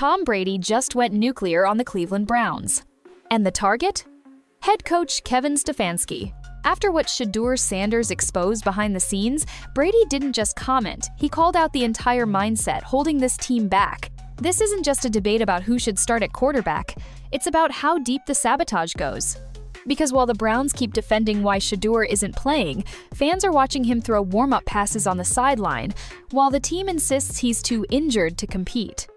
Tom Brady just went nuclear on the Cleveland Browns. And the target? Head coach Kevin Stefanski. After what Shadur Sanders exposed behind the scenes, Brady didn't just comment, he called out the entire mindset holding this team back. This isn't just a debate about who should start at quarterback, it's about how deep the sabotage goes. Because while the Browns keep defending why Shedeur isn't playing, fans are watching him throw warm-up passes on the sideline, while the team insists he's too injured to compete.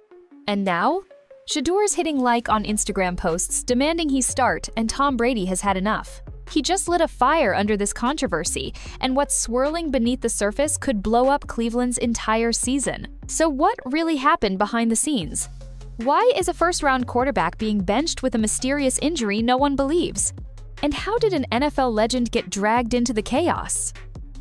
And now? Shedeur's hitting like on Instagram posts demanding he start, and Tom Brady has had enough. He just lit a fire under this controversy, and what's swirling beneath the surface could blow up Cleveland's entire season. So what really happened behind the scenes? Why is a first-round quarterback being benched with a mysterious injury no one believes? And how did an NFL legend get dragged into the chaos?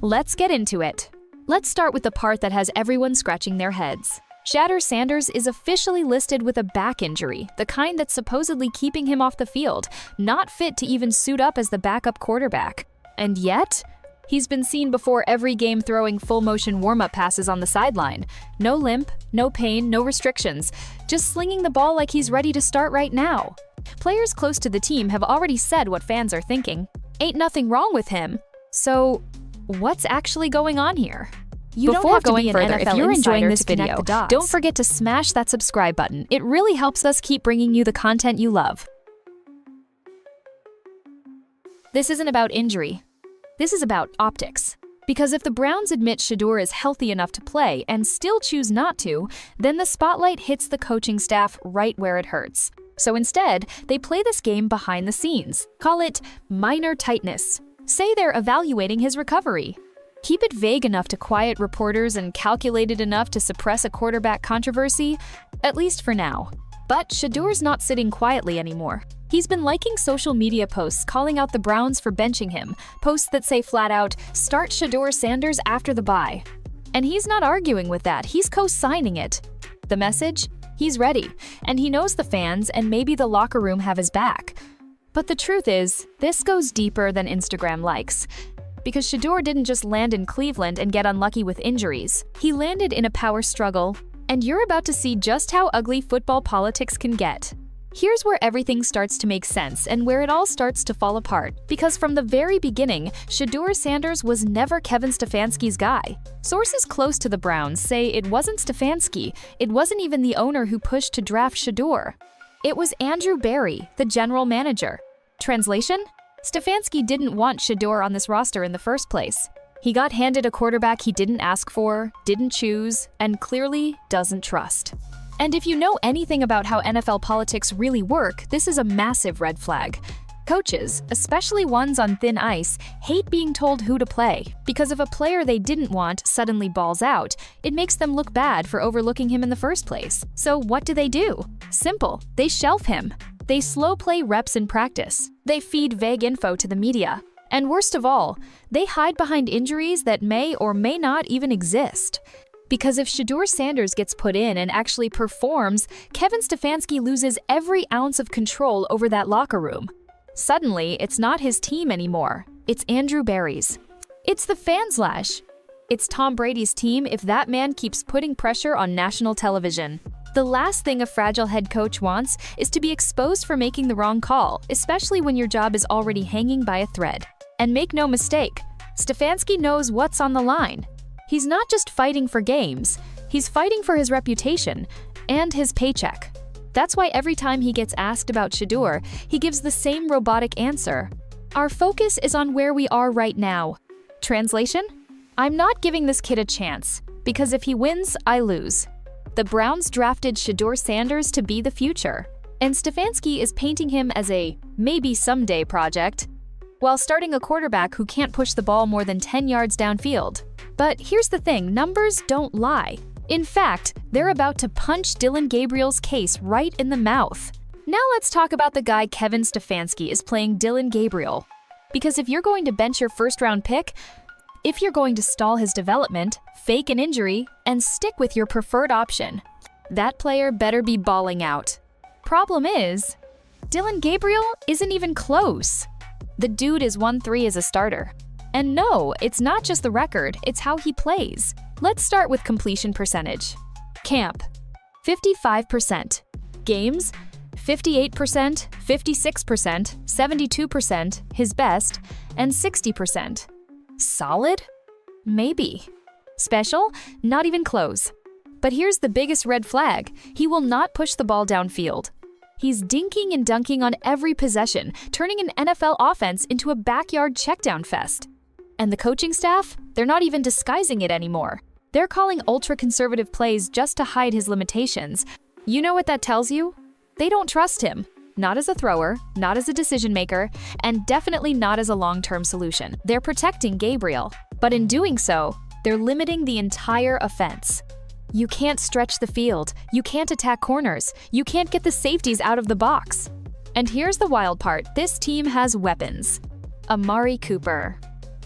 Let's get into it. Let's start with the part that has everyone scratching their heads. Shadur Sanders is officially listed with a back injury, the kind that's supposedly keeping him off the field, not fit to even suit up as the backup quarterback. And yet, he's been seen before every game throwing full-motion warm-up passes on the sideline. No limp, no pain, no restrictions, just slinging the ball like he's ready to start right now. Players close to the team have already said what fans are thinking. Ain't nothing wrong with him. So, what's actually going on here? Before going further, if you're enjoying this video, don't forget to smash that subscribe button. It really helps us keep bringing you the content you love. This isn't about injury. This is about optics. Because if the Browns admit Shedeur is healthy enough to play and still choose not to, then the spotlight hits the coaching staff right where it hurts. So instead, they play this game behind the scenes. Call it minor tightness. Say they're evaluating his recovery. Keep it vague enough to quiet reporters and calculated enough to suppress a quarterback controversy, at least for now. But Shedeur's not sitting quietly anymore. He's been liking social media posts calling out the Browns for benching him, posts that say flat out, "Start Shadur Sanders after the bye." And he's not arguing with that, he's co-signing it. The message? He's ready, and he knows the fans and maybe the locker room have his back. But the truth is, this goes deeper than Instagram likes. Because Shedeur didn't just land in Cleveland and get unlucky with injuries. He landed in a power struggle, and you're about to see just how ugly football politics can get. Here's where everything starts to make sense and where it all starts to fall apart. Because from the very beginning, Shadur Sanders was never Kevin Stefanski's guy. Sources close to the Browns say it wasn't Stefanski, it wasn't even the owner who pushed to draft Shedeur. It was Andrew Berry, the general manager. Translation? Stefanski didn't want Shedeur on this roster in the first place. He got handed a quarterback he didn't ask for, didn't choose, and clearly doesn't trust. And if you know anything about how NFL politics really work, this is a massive red flag. Coaches, especially ones on thin ice, hate being told who to play, because if a player they didn't want suddenly balls out, it makes them look bad for overlooking him in the first place. So what do? Simple, they shelf him. They slow play reps in practice. They feed vague info to the media. And worst of all, they hide behind injuries that may or may not even exist. Because if Shadur Sanders gets put in and actually performs, Kevin Stefanski loses every ounce of control over that locker room. Suddenly, it's not his team anymore. It's Andrew Berry's. It's the fanslash. It's Tom Brady's team if that man keeps putting pressure on national television. The last thing a fragile head coach wants is to be exposed for making the wrong call, especially when your job is already hanging by a thread. And make no mistake, Stefanski knows what's on the line. He's not just fighting for games, he's fighting for his reputation and his paycheck. That's why every time he gets asked about Shedeur, he gives the same robotic answer. Our focus is on where we are right now. Translation? I'm not giving this kid a chance, because if he wins, I lose. The Browns drafted Shadur Sanders to be the future, and Stefanski is painting him as a maybe someday project, while starting a quarterback who can't push the ball more than 10 yards downfield. But here's the thing, numbers don't lie. In fact, they're about to punch Dylan Gabriel's case right in the mouth. Now let's talk about the guy Kevin Stefanski is playing Dylan Gabriel. Because if you're going to bench your first-round pick, if you're going to stall his development, fake an injury, and stick with your preferred option, that player better be balling out. Problem is, Dylan Gabriel isn't even close. The dude is 1-3 as a starter. And no, it's not just the record, it's how he plays. Let's start with completion percentage. Camp, 55%. Games? 58%, 56%, 72%, his best, and 60%. Solid? Maybe. Special? Not even close. But here's the biggest red flag. He will not push the ball downfield. He's dinking and dunking on every possession, turning an NFL offense into a backyard checkdown fest. And the coaching staff? They're not even disguising it anymore. They're calling ultra-conservative plays just to hide his limitations. You know what that tells you? They don't trust him. Not as a thrower, not as a decision maker, and definitely not as a long-term solution. They're protecting Gabriel, but in doing so, they're limiting the entire offense. You can't stretch the field, you can't attack corners, you can't get the safeties out of the box. And here's the wild part, this team has weapons. Amari Cooper,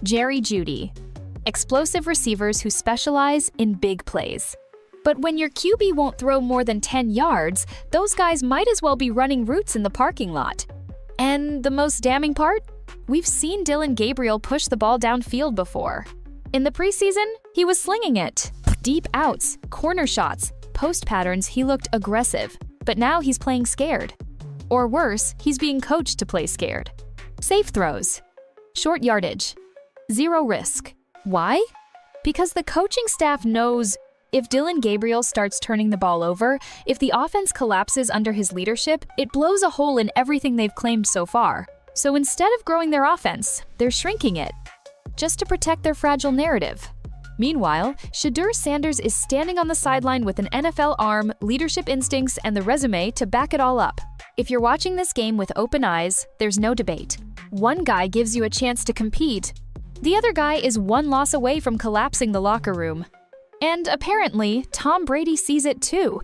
Jerry Jeudy, explosive receivers who specialize in big plays. But when your QB won't throw more than 10 yards, those guys might as well be running routes in the parking lot. And the most damning part? We've seen Dylan Gabriel push the ball downfield before. In the preseason, he was slinging it. Deep outs, corner shots, post patterns, he looked aggressive. But now he's playing scared. Or worse, he's being coached to play scared. Safe throws. Short yardage. Zero risk. Why? Because the coaching staff knows if Dylan Gabriel starts turning the ball over, if the offense collapses under his leadership, it blows a hole in everything they've claimed so far. So instead of growing their offense, they're shrinking it, just to protect their fragile narrative. Meanwhile, Shadur Sanders is standing on the sideline with an NFL arm, leadership instincts, and the resume to back it all up. If you're watching this game with open eyes, there's no debate. One guy gives you a chance to compete. The other guy is one loss away from collapsing the locker room. And apparently, Tom Brady sees it too,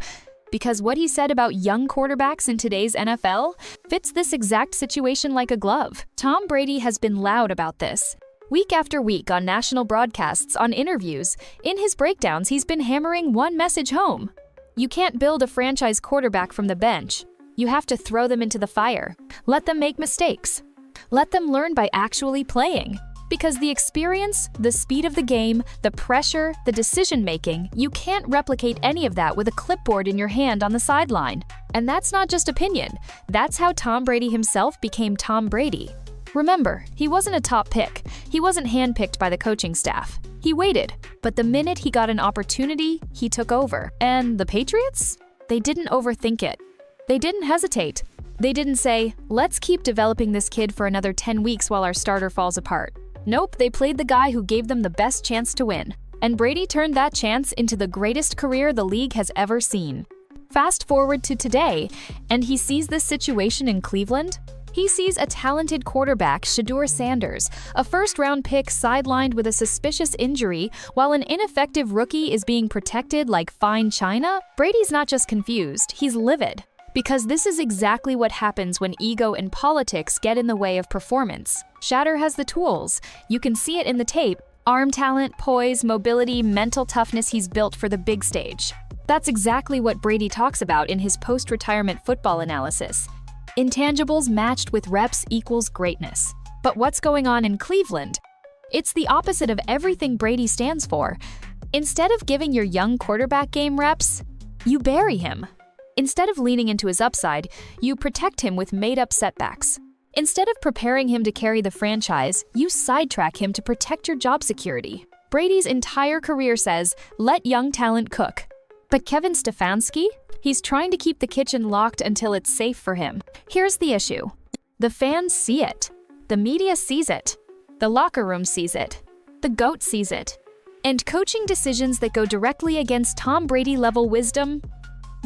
because what he said about young quarterbacks in today's NFL fits this exact situation like a glove. Tom Brady has been loud about this. Week after week on national broadcasts, on interviews, in his breakdowns, he's been hammering one message home. You can't build a franchise quarterback from the bench. You have to throw them into the fire. Let them make mistakes. Let them learn by actually playing. Because the experience, the speed of the game, the pressure, the decision-making, you can't replicate any of that with a clipboard in your hand on the sideline. And that's not just opinion. That's how Tom Brady himself became Tom Brady. Remember, he wasn't a top pick. He wasn't handpicked by the coaching staff. He waited, but the minute he got an opportunity, he took over. And the Patriots? They didn't overthink it. They didn't hesitate. They didn't say, let's keep developing this kid for another 10 weeks while our starter falls apart. Nope, they played the guy who gave them the best chance to win. And Brady turned that chance into the greatest career the league has ever seen. Fast forward to today, and he sees this situation in Cleveland. He sees a talented quarterback, Shadur Sanders, a first-round pick sidelined with a suspicious injury, while an ineffective rookie is being protected like fine china. Brady's not just confused, he's livid. Because this is exactly what happens when ego and politics get in the way of performance. Shadur has the tools. You can see it in the tape. Arm talent, poise, mobility, mental toughness he's built for the big stage. That's exactly what Brady talks about in his post-retirement football analysis. Intangibles matched with reps equals greatness. But what's going on in Cleveland? It's the opposite of everything Brady stands for. Instead of giving your young quarterback game reps, you bury him. Instead of leaning into his upside, you protect him with made-up setbacks. Instead of preparing him to carry the franchise, you sidetrack him to protect your job security. Brady's entire career says, let young talent cook. But Kevin Stefanski? He's trying to keep the kitchen locked until it's safe for him. Here's the issue. The fans see it. The media sees it. The locker room sees it. The GOAT sees it. And coaching decisions that go directly against Tom Brady-level wisdom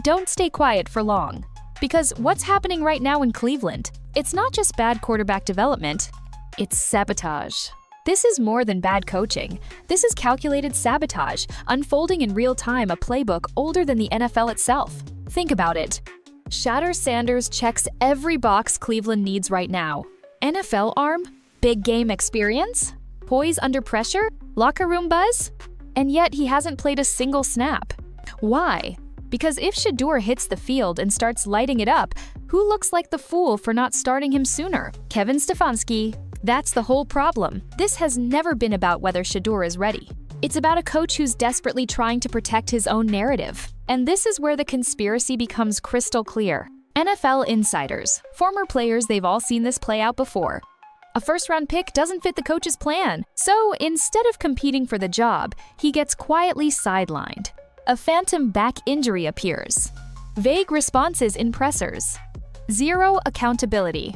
don't stay quiet for long. Because what's happening right now in Cleveland? It's not just bad quarterback development, it's sabotage. This is more than bad coaching. This is calculated sabotage, unfolding in real time, a playbook older than the NFL itself. Think about it. Shadur Sanders checks every box Cleveland needs right now. NFL arm, big game experience, poise under pressure, locker room buzz, and yet he hasn't played a single snap. Why? Because if Shedeur hits the field and starts lighting it up, who looks like the fool for not starting him sooner? Kevin Stefanski. That's the whole problem. This has never been about whether Shedeur is ready. It's about a coach who's desperately trying to protect his own narrative. And this is where the conspiracy becomes crystal clear. NFL insiders, former players, they've all seen this play out before. A first-round pick doesn't fit the coach's plan, so instead of competing for the job, he gets quietly sidelined. A phantom back injury appears. Vague responses in pressers. Zero accountability.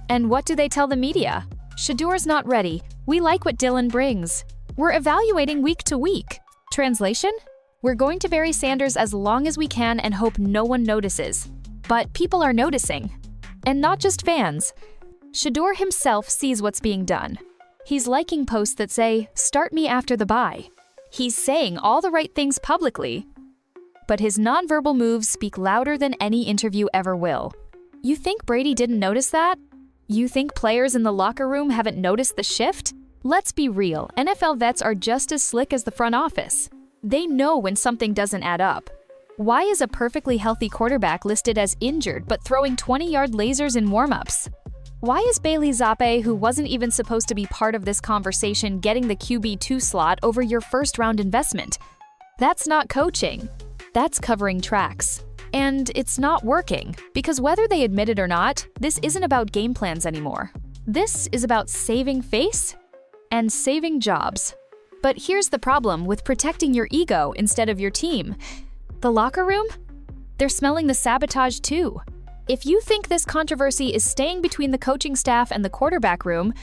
And what do they tell the media? Shedur's not ready. We like what Dylan brings. We're evaluating week to week. Translation? We're going to bury Sanders as long as we can and hope no one notices. But people are noticing. And not just fans. Shadur himself sees what's being done. He's liking posts that say, "Start me after the bye." He's saying all the right things publicly, but his nonverbal moves speak louder than any interview ever will. You think Brady didn't notice that? You think players in the locker room haven't noticed the shift? Let's be real, NFL vets are just as slick as the front office. They know when something doesn't add up. Why is a perfectly healthy quarterback listed as injured but throwing 20-yard lasers in warm-ups? Why is Bailey Zappe, who wasn't even supposed to be part of this conversation, getting the QB2 slot over your first-round investment? That's not coaching. That's covering tracks. And it's not working, because whether they admit it or not, this isn't about game plans anymore. This is about saving face and saving jobs. But here's the problem with protecting your ego instead of your team. The locker room? They're smelling the sabotage too. If you think this controversy is staying between the coaching staff and the quarterback room,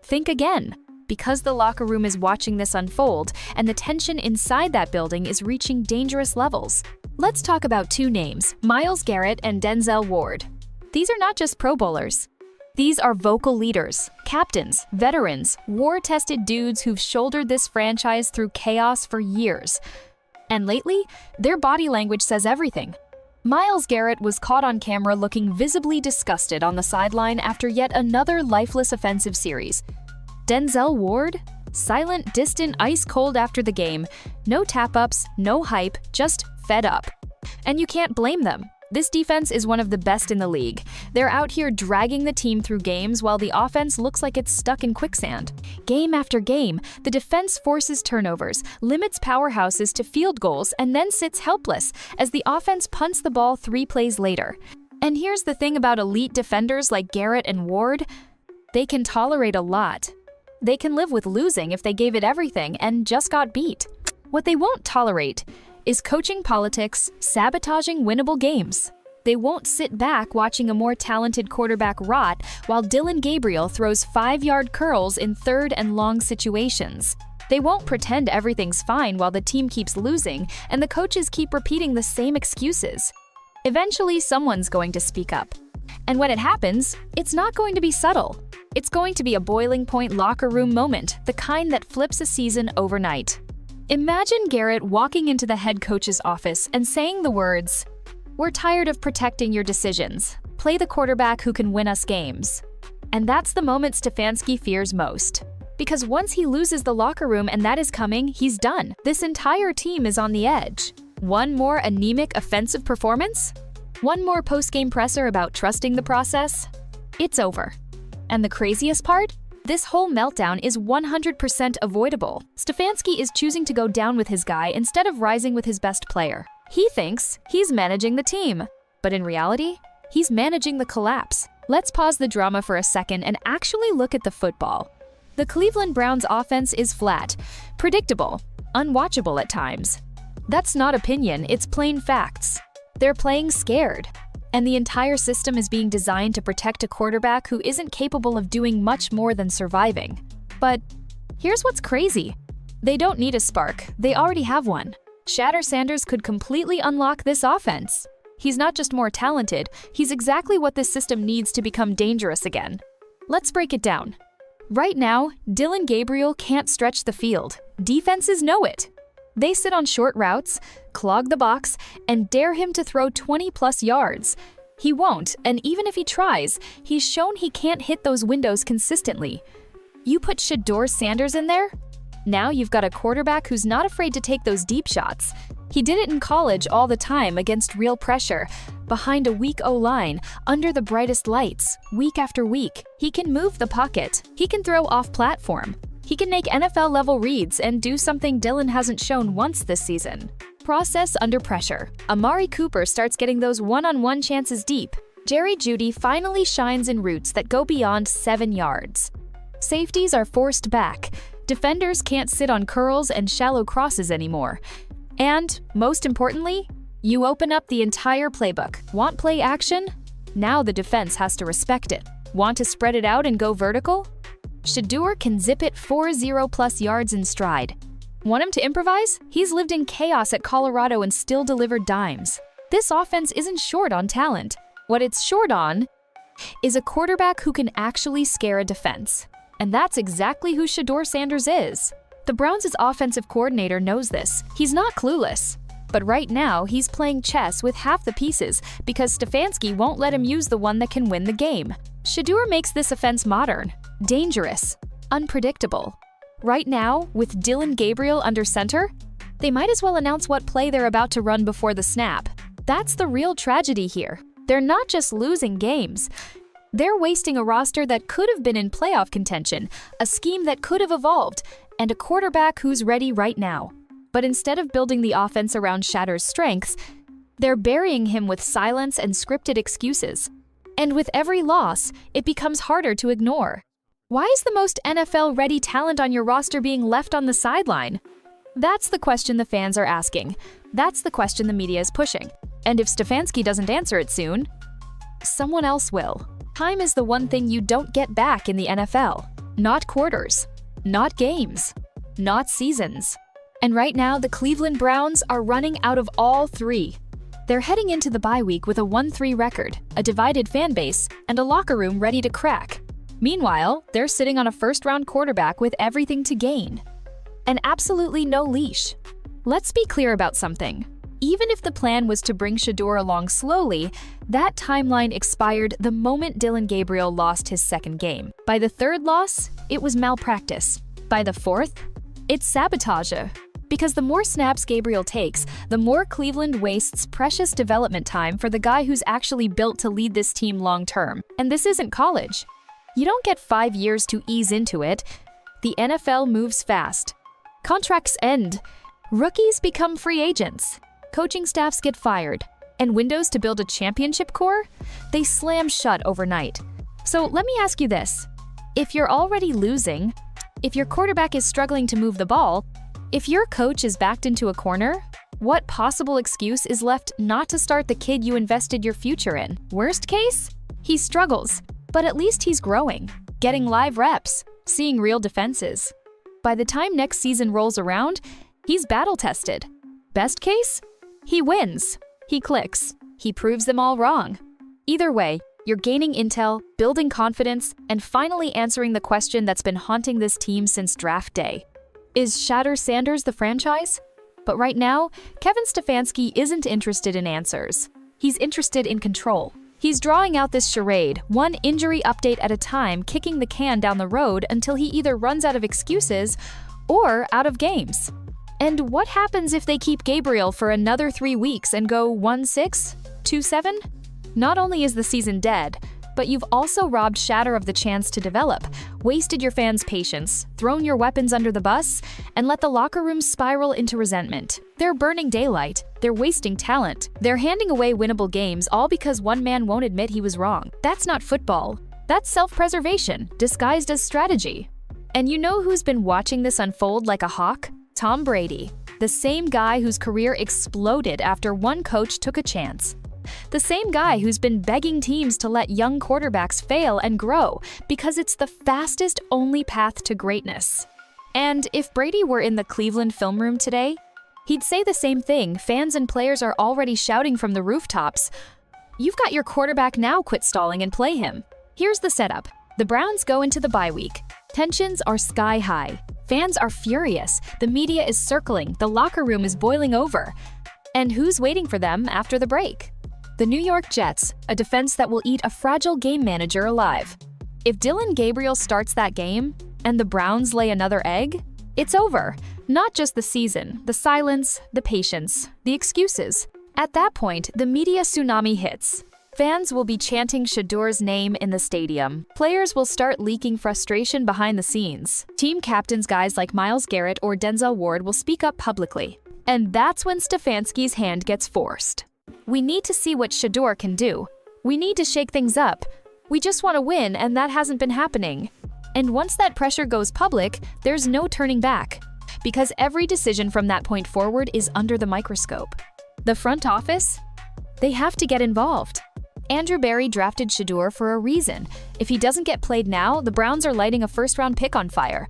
think again, because the locker room is watching this unfold and the tension inside that building is reaching dangerous levels. Let's talk about two names, Myles Garrett and Denzel Ward. These are not just Pro Bowlers. These are vocal leaders, captains, veterans, war-tested dudes who've shouldered this franchise through chaos for years. And lately, their body language says everything. Myles Garrett was caught on camera looking visibly disgusted on the sideline after yet another lifeless offensive series. Denzel Ward? Silent, distant, ice-cold after the game. No tap-ups, no hype, just fed up. And you can't blame them. This defense is one of the best in the league. They're out here dragging the team through games while the offense looks like it's stuck in quicksand. Game after game, the defense forces turnovers, limits powerhouses to field goals, and then sits helpless as the offense punts the ball 3 plays later. And here's the thing about elite defenders like Garrett and Ward. They can tolerate a lot. They can live with losing if they gave it everything and just got beat. What they won't tolerate is coaching politics, sabotaging winnable games. They won't sit back watching a more talented quarterback rot while Dylan Gabriel throws 5-yard curls in third and long situations. They won't pretend everything's fine while the team keeps losing and the coaches keep repeating the same excuses. Eventually, someone's going to speak up. And when it happens, it's not going to be subtle. It's going to be a boiling point locker room moment, the kind that flips a season overnight. Imagine Garrett walking into the head coach's office and saying the words, "We're tired of protecting your decisions. Play the quarterback who can win us games." And that's the moment Stefanski fears most. Because once he loses the locker room and that is coming, he's done. This entire team is on the edge. One more anemic offensive performance? One more post-game presser about trusting the process? It's over. And the craziest part? This whole meltdown is 100% avoidable. Stefanski is choosing to go down with his guy instead of rising with his best player. He thinks he's managing the team, but in reality, he's managing the collapse. Let's pause the drama for a second and actually look at the football. The Cleveland Browns offense is flat, predictable, unwatchable at times. That's not opinion, it's plain facts. They're playing scared. And the entire system is being designed to protect a quarterback who isn't capable of doing much more than surviving. But here's what's crazy. They don't need a spark, they already have one. Shadur Sanders could completely unlock this offense. He's not just more talented, he's exactly what this system needs to become dangerous again. Let's break it down. Right now, Dylan Gabriel can't stretch the field. Defenses know it. They sit on short routes, clog the box, and dare him to throw 20-plus yards. He won't, and even if he tries, he's shown he can't hit those windows consistently. You put Shadur Sanders in there? Now you've got a quarterback who's not afraid to take those deep shots. He did it in college all the time against real pressure, behind a weak O-line, under the brightest lights, week after week. He can move the pocket. He can throw off platform. He can make NFL-level reads and do something Dylan hasn't shown once this season. Process under pressure. Amari Cooper starts getting those one-on-one chances deep. Jerry Jeudy finally shines in routes that go beyond 7 yards. Safeties are forced back. Defenders can't sit on curls and shallow crosses anymore. And, most importantly, you open up the entire playbook. Want play action? Now the defense has to respect it. Want to spread it out and go vertical? Shedeur can zip it 40+ yards in stride. Want him to improvise? He's lived in chaos at Colorado and still delivered dimes. This offense isn't short on talent. What it's short on is a quarterback who can actually scare a defense. And that's exactly who Shadur Sanders is. The Browns' offensive coordinator knows this. He's not clueless. But right now, he's playing chess with half the pieces because Stefanski won't let him use the one that can win the game. Shedeur makes this offense modern, dangerous, unpredictable. Right now, with Dylan Gabriel under center, they might as well announce what play they're about to run before the snap. That's the real tragedy here. They're not just losing games. They're wasting a roster that could have been in playoff contention, a scheme that could have evolved, and a quarterback who's ready right now. But instead of building the offense around Shadur's strengths, they're burying him with silence and scripted excuses. And with every loss, it becomes harder to ignore. Why is the most NFL-ready talent on your roster being left on the sideline? That's the question the fans are asking. That's the question the media is pushing. And if Stefanski doesn't answer it soon, someone else will. Time is the one thing you don't get back in the NFL. Not quarters, not games, not seasons. And right now, the Cleveland Browns are running out of all three. They're heading into the bye week with a 1-3 record, a divided fan base, and a locker room ready to crack. Meanwhile, they're sitting on a first-round quarterback with everything to gain. And absolutely no leash. Let's be clear about something. Even if the plan was to bring Shedeur along slowly, that timeline expired the moment Dylan Gabriel lost his second game. By the third loss, it was malpractice. By the fourth, it's sabotage. Because the more snaps Gabriel takes, the more Cleveland wastes precious development time for the guy who's actually built to lead this team long-term. And this isn't college. You don't get 5 years to ease into it. The NFL moves fast. Contracts end. Rookies become free agents. Coaching staffs get fired. And windows to build a championship core? They slam shut overnight. So let me ask you this. If you're already losing, if your quarterback is struggling to move the ball, if your coach is backed into a corner, what possible excuse is left not to start the kid you invested your future in? Worst case? He struggles, but at least he's growing, getting live reps, seeing real defenses. By the time next season rolls around, he's battle-tested. Best case? He wins. He clicks. He proves them all wrong. Either way, you're gaining intel, building confidence, and finally answering the question that's been haunting this team since draft day. Is Shadur Sanders the franchise? But right now, Kevin Stefanski isn't interested in answers. He's interested in control. He's drawing out this charade, one injury update at a time, kicking the can down the road until he either runs out of excuses or out of games. And what happens if they keep Gabriel for another 3 weeks and go 1-6, 2-7? Not only is the season dead, but you've also robbed Shadur of the chance to develop, wasted your fans' patience, thrown your weapons under the bus, and let the locker room spiral into resentment. They're burning daylight. They're wasting talent. They're handing away winnable games all because one man won't admit he was wrong. That's not football. That's self-preservation, disguised as strategy. And you know who's been watching this unfold like a hawk? Tom Brady, the same guy whose career exploded after one coach took a chance. The same guy who's been begging teams to let young quarterbacks fail and grow because it's the fastest only path to greatness. And if Brady were in the Cleveland film room today, he'd say the same thing fans and players are already shouting from the rooftops. You've got your quarterback now, quit stalling and play him. Here's the setup. The Browns go into the bye week. Tensions are sky high. Fans are furious. The media is circling. The locker room is boiling over. And who's waiting for them after the break? The New York Jets, a defense that will eat a fragile game manager alive. If Dylan Gabriel starts that game, and the Browns lay another egg, it's over. Not just the season, the silence, the patience, the excuses. At that point, the media tsunami hits. Fans will be chanting Shedur's name in the stadium. Players will start leaking frustration behind the scenes. Team captains guys like Myles Garrett or Denzel Ward will speak up publicly. And that's when Stefanski's hand gets forced. We need to see what Shadur can do. We need to shake things up. We just want to win, and that hasn't been happening. And once that pressure goes public, there's no turning back. Because every decision from that point forward is under the microscope. The front office? They have to get involved. Andrew Berry drafted Shedeur for a reason. If he doesn't get played now, the Browns are lighting a first-round pick on fire.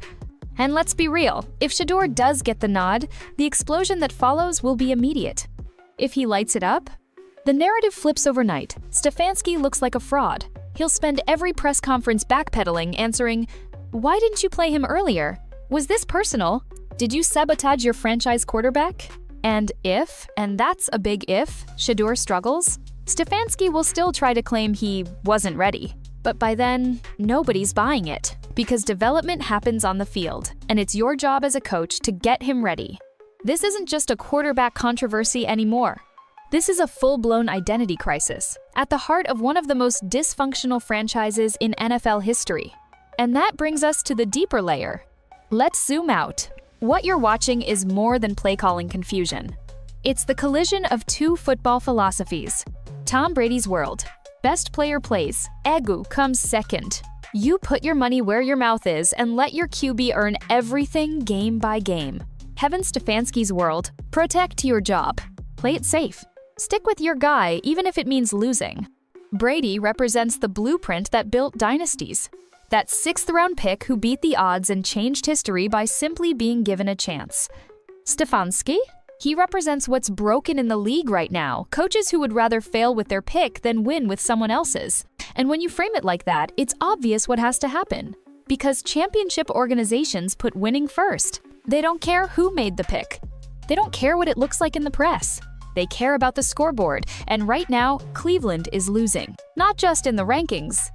And let's be real, if Shedeur does get the nod, the explosion that follows will be immediate. If he lights it up, the narrative flips overnight. Stefanski looks like a fraud. He'll spend every press conference backpedaling, answering, "Why didn't you play him earlier? Was this personal? Did you sabotage your franchise quarterback?" And if, and that's a big if, Shadur struggles, Stefanski will still try to claim he wasn't ready. But by then, nobody's buying it, because development happens on the field, and it's your job as a coach to get him ready. This isn't just a quarterback controversy anymore. This is a full-blown identity crisis, at the heart of one of the most dysfunctional franchises in NFL history. And that brings us to the deeper layer. Let's zoom out. What you're watching is more than play-calling confusion. It's the collision of two football philosophies. Tom Brady's world. Best player plays. Ego comes second. You put your money where your mouth is and let your QB earn everything game by game. Kevin Stefanski's world. Protect your job. Play it safe. Stick with your guy even if it means losing. Brady represents the blueprint that built dynasties. That sixth-round pick who beat the odds and changed history by simply being given a chance. Stefanski? He represents what's broken in the league right now, coaches who would rather fail with their pick than win with someone else's. And when you frame it like that, it's obvious what has to happen. Because championship organizations put winning first. They don't care who made the pick. They don't care what it looks like in the press. They care about the scoreboard, and right now, Cleveland is losing. Not just in the rankings,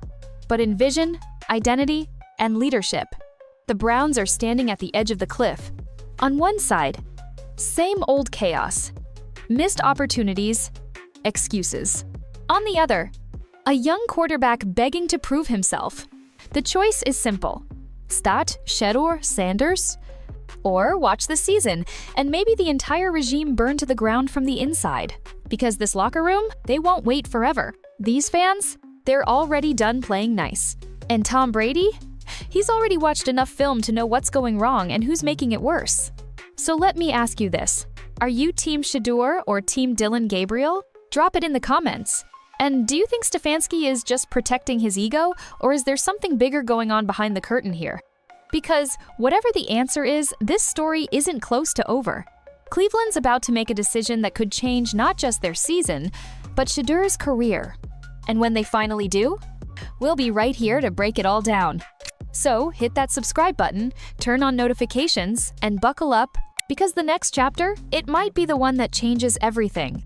but in vision, identity, and leadership. The Browns are standing at the edge of the cliff. On one side, same old chaos, missed opportunities, excuses. On the other, a young quarterback begging to prove himself. The choice is simple. Start Shadur Sanders? Or watch the season, and maybe the entire regime burn to the ground from the inside. Because this locker room, they won't wait forever. These fans, they're already done playing nice. And Tom Brady? He's already watched enough film to know what's going wrong and who's making it worse. So let me ask you this. Are you Team Shedeur or Team Dylan Gabriel? Drop it in the comments. And do you think Stefanski is just protecting his ego, or is there something bigger going on behind the curtain here? Because whatever the answer is, this story isn't close to over. Cleveland's about to make a decision that could change not just their season, but Shedur's career. And when they finally do, we'll be right here to break it all down. So hit that subscribe button, turn on notifications, and buckle up, because the next chapter, it might be the one that changes everything.